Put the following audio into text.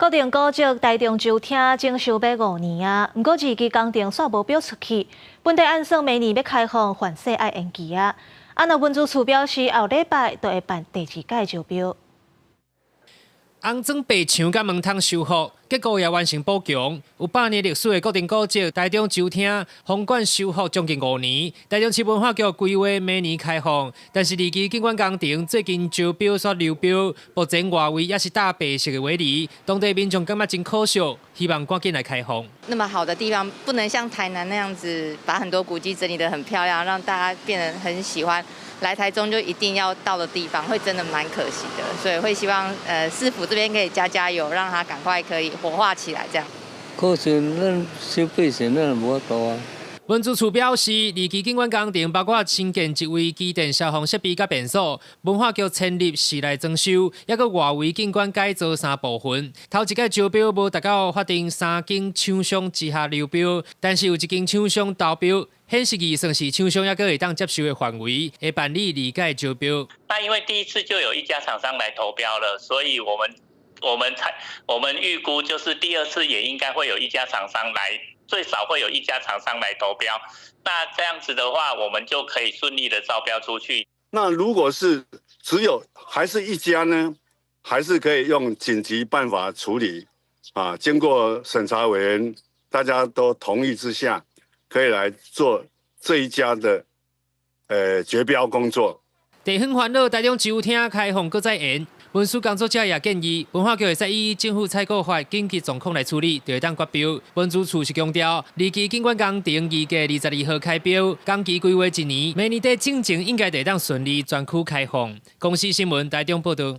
固定古迹台中州厅整修要5年啊，不过日期工程煞无标出去。本地按算明年要开放，凡事爱延期啊。若文资处表示，后礼拜就会办第2届招标。红砖白墙甲门窗修复，结果也完成补强。有100年历史的固定古迹台中州厅，封馆修复将近5年。台中市文化局规划明年开放，但是二期景观工程最近招标煞流标，目前外围也是大白色的围篱，当地民众感觉真可惜，希望赶紧来开放。那么好的地方，不能像台南那样子，把很多古迹整理得很漂亮，让大家变得很喜欢。来台中就一定要到的地方，会真的蛮可惜的，所以会希望市府这边可以加油，让它赶快可以活化起来，这样。可惜咱小百姓咱无法度啊。文资处表示，2期景观工程包括新建1位机电消防设备甲便所，文化局成立市内装修，还佫外围景观改造3部分。头1届招标无达到法定3间厂商之下流标，但是有1间厂商投标。显示伊算是厂商也可会当接受的范围，会办理2届招标。那因为第一次就有一家厂商来投标了，所以我们预估就是第2次也应该会有一家厂商来，最少会有一家厂商来投标。那这样子的话，我们就可以顺利的招标出去。那如果是只有还是一家呢，还是可以用紧急办法处理啊？经过审查委员大家都同意之下。可以来做这一家的决标工作。地方烦恼台中州厅开放搁再延，文书工作者也建议文化局会使以政府采购法紧急状况来处理，就会当决标。文资处是强调，2期景观工程2月22号开标，工期规划1年，明年底进前应该会当顺利全区开放。公司新闻台中报道。